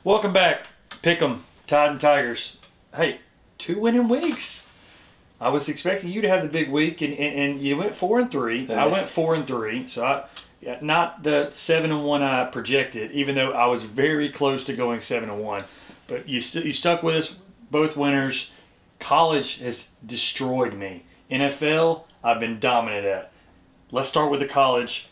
Welcome back. Pick 'em, Tide and Tigers. Hey, 2 winning weeks. I was expecting you to have the big week, and you went 4-3. Yeah. I went 4-3, so not the 7-1 I projected, even though I was very close to going 7-1. But you stuck with us, both winners. College has destroyed me. NFL, I've been dominant at. Let's start with the college.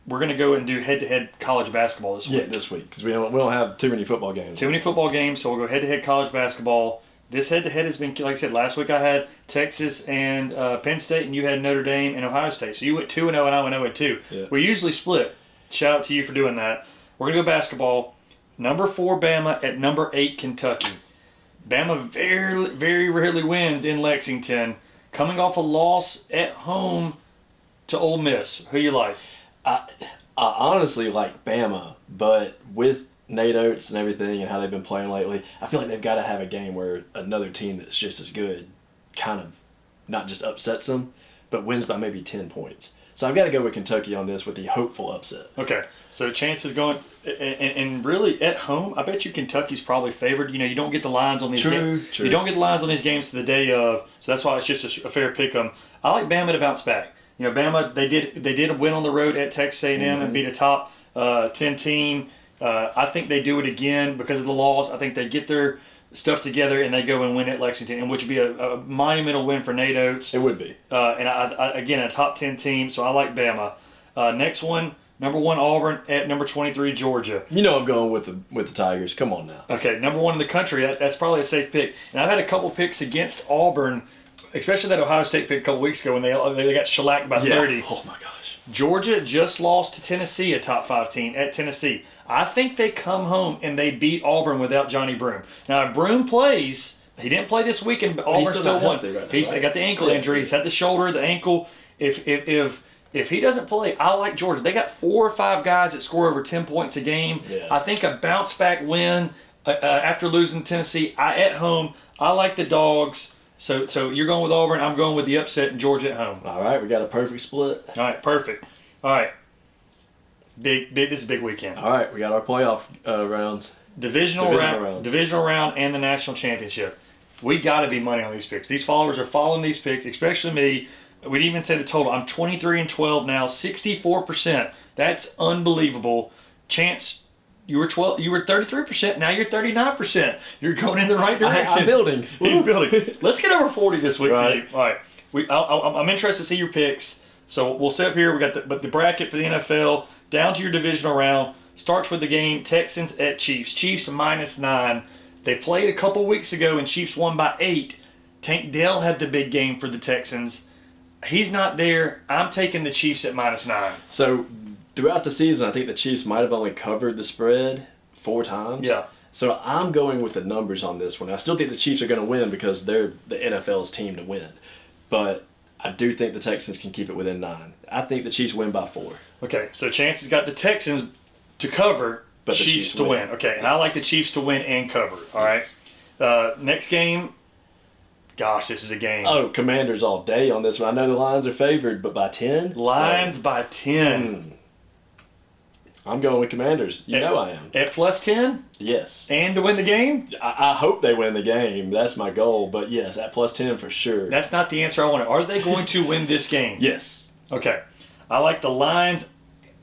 We're going to go and do head-to-head college basketball this week. Yeah, this week, because we don't have too many football games. Too many football games, so we'll go head-to-head college basketball. This head-to-head has been, like I said, last week I had Texas and Penn State, and you had Notre Dame and Ohio State. So you went 2-0, and I went 0-2. Yeah. We usually split. Shout out to you for doing that. We're going to go basketball. Number 4, Bama at number 8, Kentucky. Bama very, very rarely wins in Lexington. Coming off a loss at home to Ole Miss. Who you like? I honestly like Bama, but with Nate Oates and everything and how they've been playing lately, I feel like they've got to have a game where another team that's just as good kind of not just upsets them, but wins by maybe 10 points. So I've got to go with Kentucky on this with the hopeful upset. Okay, so chances going, and really at home, I bet you Kentucky's probably favored. You know, you don't get the lines on these games. True. You don't get the lines on these games to the day of, so that's why it's just a fair pick 'em. I like Bama to bounce back. You know, Bama, they did win on the road at Texas A&M and beat a top 10 team. I think they do it again because of the loss. I think they get their stuff together and they go and win at Lexington, and which would be a monumental win for Nate Oates. It would be. And again, a top 10 team, so I like Bama. Next one, number 1 Auburn at number 23 Georgia. You know I'm going with the Tigers. Come on now. Okay, number 1 in the country. That's probably a safe pick. And I've had a couple picks against Auburn, especially that Ohio State pick a couple weeks ago when they got shellacked by 30. Oh my gosh. Georgia just lost to Tennessee, a top 5 team at Tennessee. I think they come home and they beat Auburn without Johnny Broome. Now, if Broome plays, he didn't play this weekend, but Auburn still won. He's got the ankle injury. He's had the shoulder, the ankle. If he doesn't play, I like Georgia. They got 4 or 5 guys that score over 10 points a game. Yeah. I think a bounce back win after losing to Tennessee. At home, I like the Dogs. So you're going with Auburn. I'm going with the upset in Georgia at home. All right, we got a perfect split. All right, perfect. All right. Big. This is a big weekend. All right, we got our playoff rounds. Divisional round, and the national championship. We got to be money on these picks. These followers are following these picks, especially me. We didn't even say the total. I'm 23-12 now, 64%. That's unbelievable. Chance, you were 33%. Now you're 39%. You're going in the right direction. I'm building. He's building. Let's get over 40 this week. Right. All right. I'm interested to see your picks. So we'll set up here. We got the bracket for the NFL down to your divisional round. Starts with the game Texans at Chiefs. Chiefs -9. They played a couple weeks ago and Chiefs won by 8. Tank Dell had the big game for the Texans. He's not there. I'm taking the Chiefs at -9. So throughout the season, I think the Chiefs might have only covered the spread 4 times. Yeah. So I'm going with the numbers on this one. I still think the Chiefs are going to win because they're the NFL's team to win. But I do think the Texans can keep it within 9. I think the Chiefs win by 4. Okay, so Chance has got the Texans to cover, but Chiefs to win. Okay, and I like the Chiefs to win and cover. All right. Next game. Gosh, this is a game. Oh, Commanders all day on this one. I know the Lions are favored, but by 10? Lions by 10. I'm going with Commanders. You know I am. At +10? Yes. And to win the game? I hope they win the game. That's my goal. But yes, at +10 for sure. That's not the answer I wanted. Are they going to win this game? Yes. Okay. I like the Lions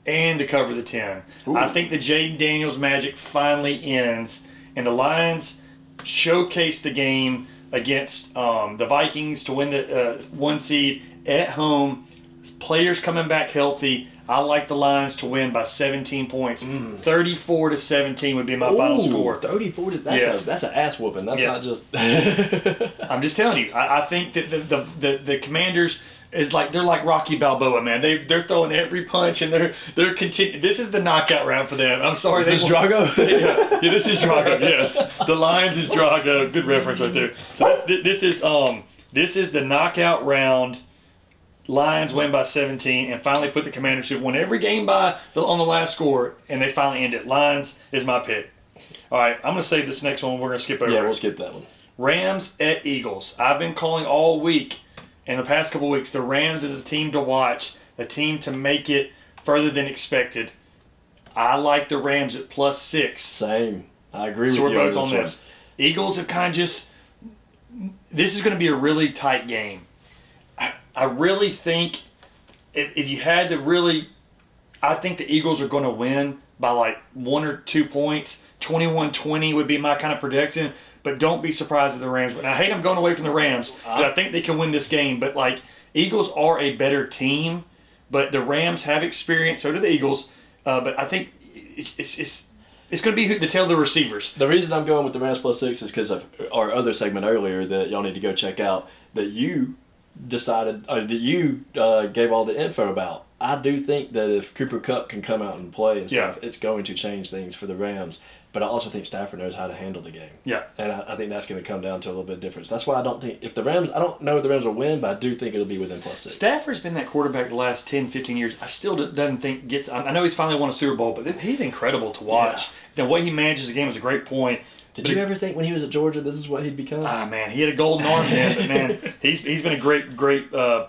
and to cover the 10. Ooh. I think the Jaden Daniels magic finally ends, and the Lions showcase the game against the Vikings to win the 1 seed at home. Players coming back healthy. I like the Lions to win by 17 points. 34-17 would be my final score. 34 Yes. That's an ass whooping. That's not just. I'm just telling you. I think that the Commanders is like they're like Rocky Balboa, man. They're throwing every punch and they're continuing. This is the knockout round for them. I'm sorry. Is this Drago? Yeah, this is Drago. Yes, the Lions is Drago. Good reference right there. So this is the knockout round. Lions win by 17 and finally put the Commanders who won every game on the last score, and they finally end it. Lions is my pick. All right, I'm going to save this next one. We're going to skip over. Yeah, we'll skip that one. Rams at Eagles. I've been calling all week in the past couple weeks the Rams is a team to watch, a team to make it further than expected. I like the Rams at +6. Same. I agree So with you. we're both on this. Eagles have kind of just. This is going to be a really tight game. I really think if you had to really, I think the Eagles are going to win by like 1 or 2 points. 21-20 would be my kind of prediction. But don't be surprised at the Rams. And I hate them going away from the Rams because I think they can win this game. But like Eagles are a better team, but the Rams have experience. So do the Eagles. But I think it's going to be the tale of the receivers. The reason I'm going with the Rams +6 is because of our other segment earlier that y'all need to go check out that you decided that you gave all the info about. I do think that if Cooper Kupp can come out and play and stuff, it's going to change things for the Rams. But I also think Stafford knows how to handle the game. Yeah. And I think that's going to come down to a little bit of difference. That's why I don't think, I don't know if the Rams will win, but I do think it'll be within +6. Stafford's been that quarterback the last 10, 15 years. I still doesn't think I know he's finally won a Super Bowl, but he's incredible to watch. The way he manages the game is a great point. Did you ever think when he was at Georgia this is what he'd become? Man, he had a golden arm then, but man, he's been a great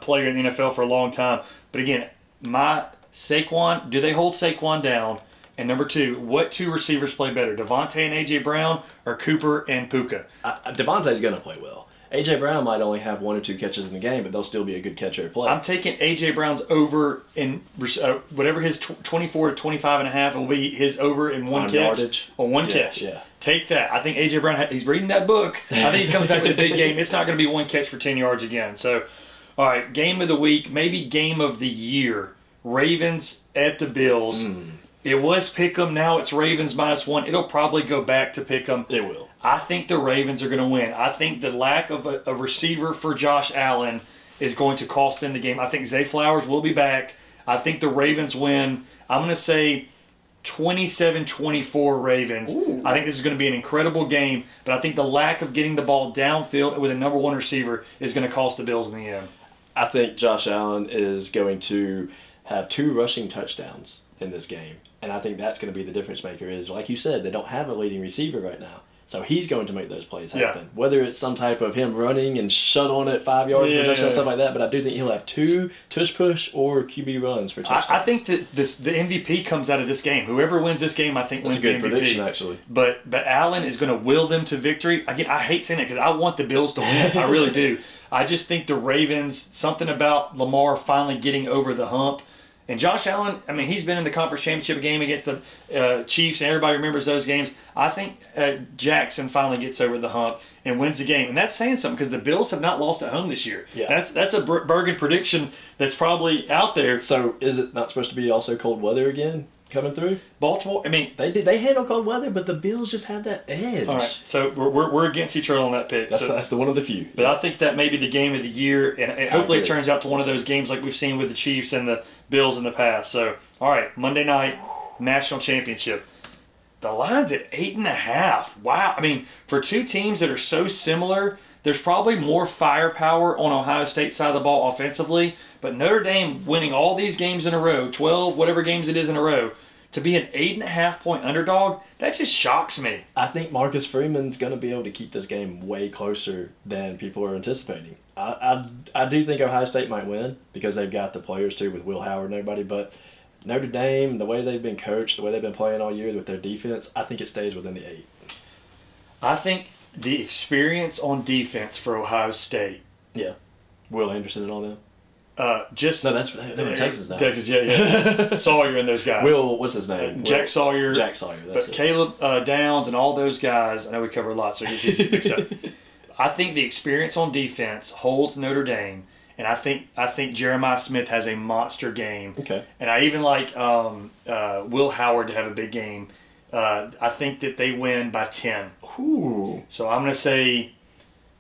player in the NFL for a long time. But again, Saquon, do they hold Saquon down? And number 2, what 2 receivers play better, Devontae and A.J. Brown or Cooper and Puka? Devontae's going to play well. A.J. Brown might only have 1 or 2 catches in the game, but they'll still be a good catcher at play. I'm taking A.J. Brown's over in whatever his 24 to 25.5 will be his over in one catch. Yardage. On one catch. Yeah. Take that. I think A.J. Brown, he's reading that book. I think he comes back with a big game. It's not going to be 1 catch for 10 yards again. So, all right, game of the week, maybe game of the year. Ravens at the Bills. It was Pick'em. Now it's Ravens -1. It'll probably go back to Pick'em. It will. I think the Ravens are going to win. I think the lack of a receiver for Josh Allen is going to cost them the game. I think Zay Flowers will be back. I think the Ravens win. I'm going to say 27-24 Ravens. Ooh. I think this is going to be an incredible game, but I think the lack of getting the ball downfield with a number 1 receiver is going to cost the Bills in the end. I think Josh Allen is going to have 2 rushing touchdowns in this game. And I think that's going to be the difference maker is, like you said, they don't have a leading receiver right now. So he's going to make those plays happen. Yeah. Whether it's some type of him running and shuttling it 5 yards for touchdown, stuff like that. But I do think he'll have 2 tush-push or QB runs for touchdowns. I think that the MVP comes out of this game. Whoever wins this game, I think, wins the MVP. That's a good prediction, actually. But Allen is going to will them to victory. Again, I hate saying it because I want the Bills to win. I really do. I just think the Ravens, something about Lamar finally getting over the hump. And Josh Allen, I mean, he's been in the conference championship game against the Chiefs, and everybody remembers those games. I think Jackson finally gets over the hump and wins the game. And that's saying something because the Bills have not lost at home this year. Yeah. That's a Bergen prediction that's probably out there. So is it not supposed to be also cold weather again coming through? Baltimore, I mean... They handle cold weather, but the Bills just have that edge. All right, so we're against each other on that pick. That's the one of the few. But I think that may be the game of the year, and hopefully it turns out to one of those games like we've seen with the Chiefs and the Bills in the past. So, all right, Monday night, national championship. The line's at 8.5. Wow. I mean, for 2 teams that are so similar, there's probably more firepower on Ohio State's side of the ball offensively, but Notre Dame winning all these games in a row, 12, whatever games it is in a row, to be an 8.5-point underdog, that just shocks me. I think Marcus Freeman's going to be able to keep this game way closer than people are anticipating. I do think Ohio State might win because they've got the players too with Will Howard and everybody, but Notre Dame, the way they've been coached, the way they've been playing all year with their defense, I think it stays within the 8. I think the experience on defense for Ohio State. Yeah. Will Anderson and all them. They're in Texas now. Texas, yeah. Sawyer and those guys. Will, what's his name? Jack Sawyer. Jack Sawyer, that's it. Caleb Downs and all those guys, I know we cover a lot, so it's easy to mix up. I think the experience on defense holds Notre Dame, and I think Jeremiah Smith has a monster game. Okay. And I even like Will Howard to have a big game. I think that they win by 10. Ooh. So I'm going to say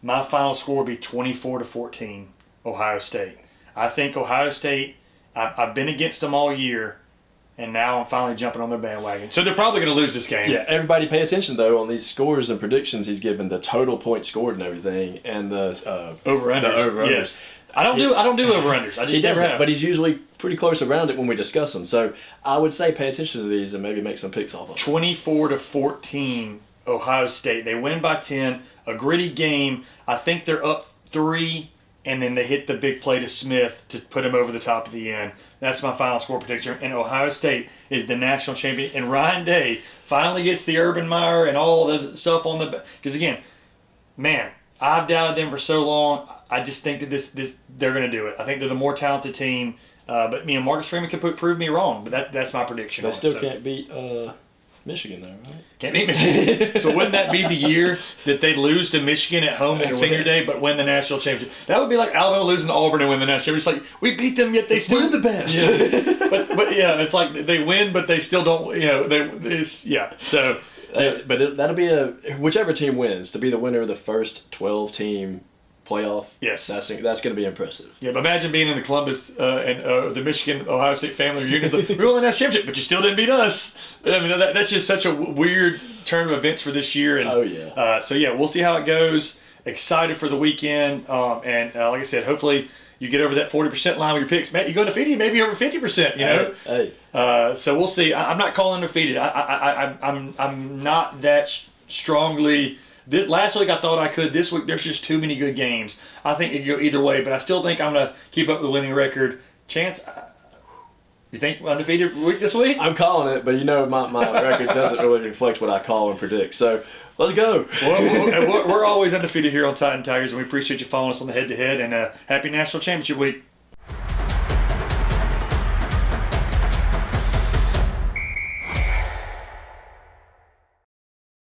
my final score will be 24-14, Ohio State. I think Ohio State, I've been against them all year, and now I'm finally jumping on their bandwagon. So they're probably going to lose this game. Yeah, everybody pay attention, though, on these scores and predictions he's given, the total points scored and everything, and the over-unders. Yes. I don't do over-unders. I just never have. But he's usually pretty close around it when we discuss them. So I would say pay attention to these and maybe make some picks off of them. 24-14, Ohio State. They win by 10. A gritty game. I think they're up 3 and then they hit the big play to Smith to put him over the top of the end. That's my final score prediction. And Ohio State is the national champion. And Ryan Day finally gets the Urban Meyer and all the stuff on the – because, again, man, I've doubted them for so long. I just think that this they're going to do it. I think they're the more talented team. But, Marcus Freeman could prove me wrong. But that's my prediction. They still can't beat Michigan, though, right? Can't beat Michigan. So wouldn't that be the year that they lose to Michigan at home on Senior Day, but win the national championship? That would be like Alabama losing to Auburn and win the national championship. It's like, we beat them, yet they still... We're the best. Yeah. but it's like they win, but they still don't, So... but that'll be whichever team wins, to be the winner of the first 12-team playoff. Yes. That's going to be impressive. Yeah, but imagine being in the Columbus and the Michigan-Ohio State family reunion. It's like, we won the national championship, but you still didn't beat us. I mean, that's just such a weird turn of events for this year. And, we'll see how it goes. Excited for the weekend. Like I said, hopefully you get over that 40% line with your picks. Matt, you go defeated, maybe over 50%, Hey. So we'll see. I'm not calling defeated. I'm not that strongly... Last week I thought I could. This week there's just too many good games. I think it could go either way, but I still think I'm going to keep up the winning record. Chance, you think undefeated week this week? I'm calling it, but my record doesn't really reflect what I call and predict. So let's go. We're always undefeated here on Titan Tigers, and we appreciate you following us on the head-to-head, and happy National Championship Week.